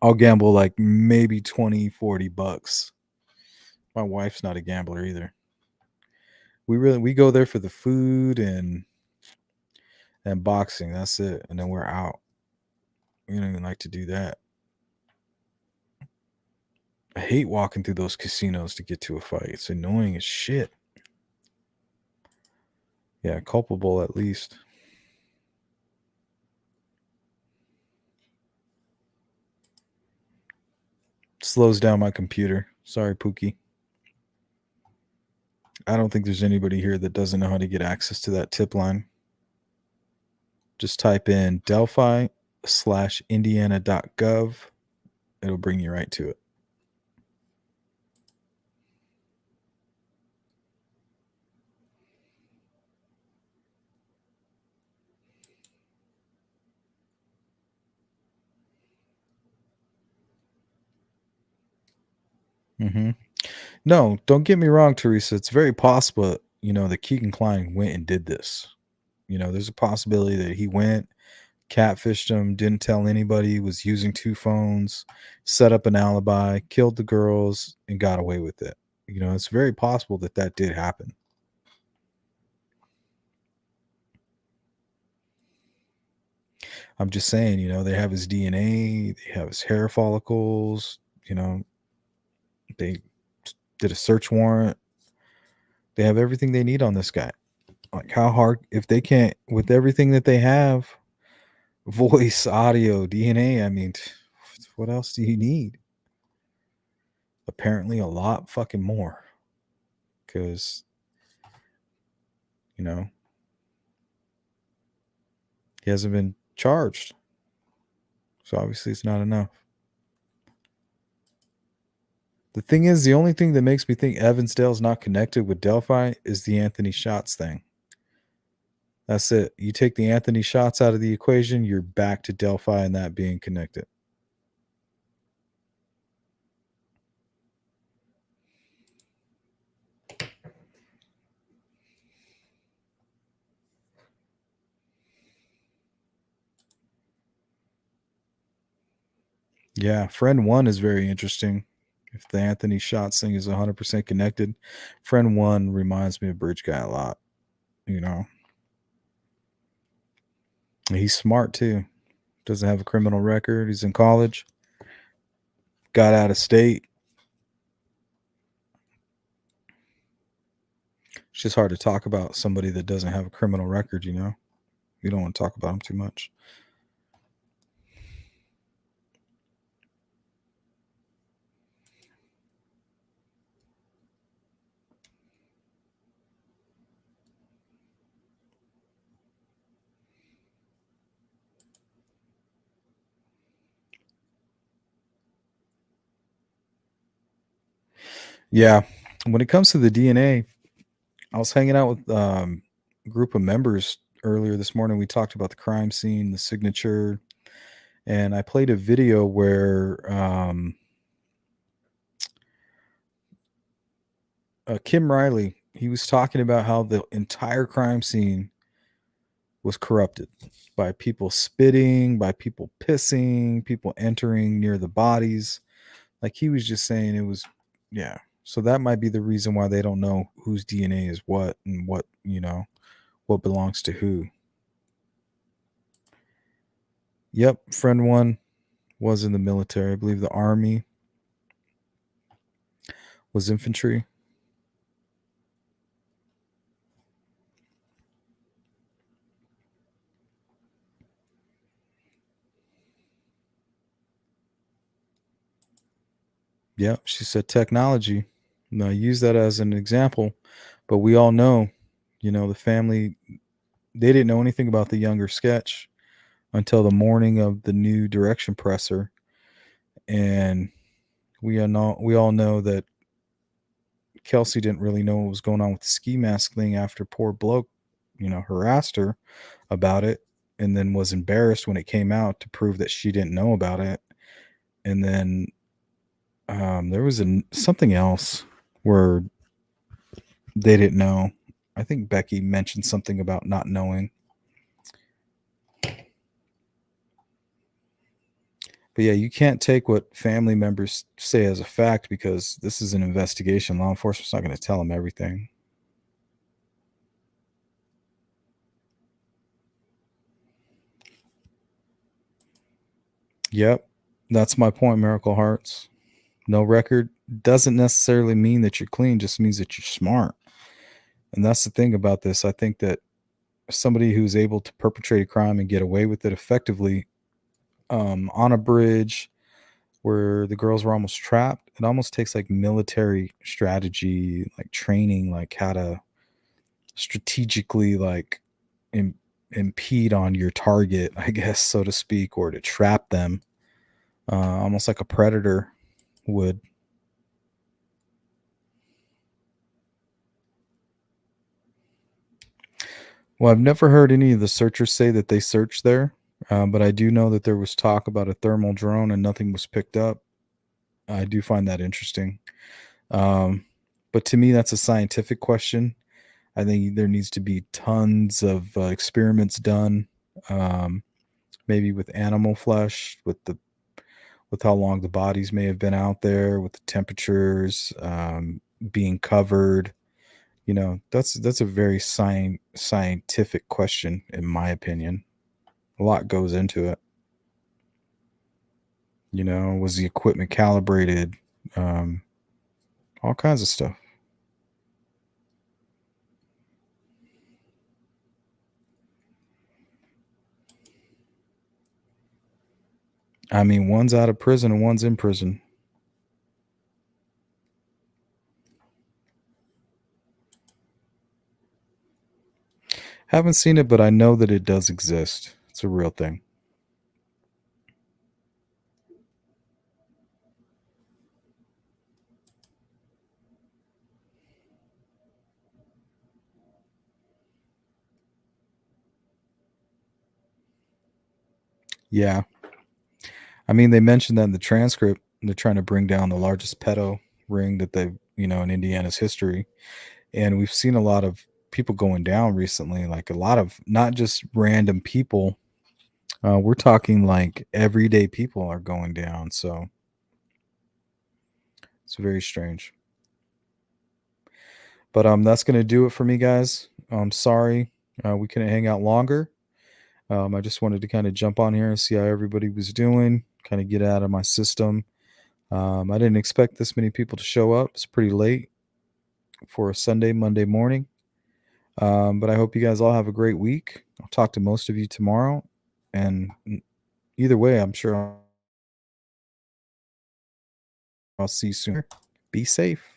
Speaker 3: I'll gamble like maybe 20, 40 bucks. My wife's not a gambler either. We go there for the food and boxing. That's it. And then we're out. We don't even like to do that. I hate walking through those casinos to get to a fight. It's annoying as shit. Yeah, culpable at least. Slows down my computer. Sorry, Pookie. I don't think there's anybody here that doesn't know how to get access to that tip line. Just type in Delphi/Indiana.gov. It'll bring you right to it. Mm-hmm. No, don't get me wrong, Teresa. It's very possible, that Keegan Klein went and did this. There's a possibility that he went, catfished him, didn't tell anybody, was using 2 phones, set up an alibi, killed the girls, and got away with it. It's very possible that did happen. I'm just saying, they have his DNA, they have his hair follicles, they did a search warrant. They have everything they need on this guy. Like, how hard, if they can't, with everything that they have, voice, audio, DNA, I mean, what else do you need? Apparently a lot fucking more. Because, he hasn't been charged. So obviously it's not enough. The thing is, the only thing that makes me think Evansdale's not connected with Delphi is the Anthony Shots thing. That's it. You take the Anthony Shots out of the equation, you're back to Delphi and that being connected. Yeah, friend 1 is very interesting. If the Anthony Shots thing is 100% connected, friend 1 reminds me of Bridge Guy a lot. He's smart too. Doesn't have a criminal record. He's in college. Got out of state. It's just hard to talk about somebody that doesn't have a criminal record, You don't want to talk about him too much. Yeah. When it comes to the DNA, I was hanging out with a group of members earlier this morning. We talked about the crime scene, the signature, and I played a video where Kim Riley, he was talking about how the entire crime scene was corrupted by people spitting, by people pissing, people entering near the bodies. Like, he was just saying it was, yeah. So that might be the reason why they don't know whose DNA is what and what, what belongs to who. Yep, friend 1 was in the military. I believe the Army was infantry. Yep, she said technology. And I use that as an example, but we all know, the family, they didn't know anything about the younger sketch until the morning of the new direction presser. And we all know that Kelsey didn't really know what was going on with the ski mask thing after poor bloke, harassed her about it, and then was embarrassed when it came out to prove that she didn't know about it. And then there was something else where they didn't know. I think Becky mentioned something about not knowing. But yeah, you can't take what family members say as a fact because this is an investigation. Law enforcement's not going to tell them everything. Yep, that's my point, Miracle Hearts. No record doesn't necessarily mean that you're clean, just means that you're smart. And that's the thing about this. I think that somebody who's able to perpetrate a crime and get away with it effectively on a bridge where the girls were almost trapped, it almost takes like military strategy, like training, like how to strategically like impede on your target, I guess, so to speak, or to trap them, almost like a predator would. Well, I've never heard any of the searchers say that they searched there, but I do know that there was talk about a thermal drone and nothing was picked up. I do find that interesting. But to me, that's a scientific question. I think there needs to be tons of experiments done, maybe with animal flesh, with how long the bodies may have been out there, with the temperatures, being covered. That's a very scientific question, in my opinion. A lot goes into it. Was the equipment calibrated? All kinds of stuff. I mean, one's out of prison and one's in prison. Haven't seen it, but I know that it does exist. It's a real thing. Yeah. I mean, they mentioned that in the transcript. They're trying to bring down the largest pedo ring that they've, in Indiana's history. And we've seen a lot of people going down recently, like a lot of not just random people. We're talking like everyday people are going down. So it's very strange. But that's going to do it for me, guys. I'm sorry we couldn't hang out longer. I just wanted to kind of jump on here and see how everybody was doing, kind of get out of my system. I didn't expect this many people to show up. It's pretty late for a Monday morning. But I hope you guys all have a great week. I'll talk to most of you tomorrow. And either way, I'm sure I'll see you soon. Be safe.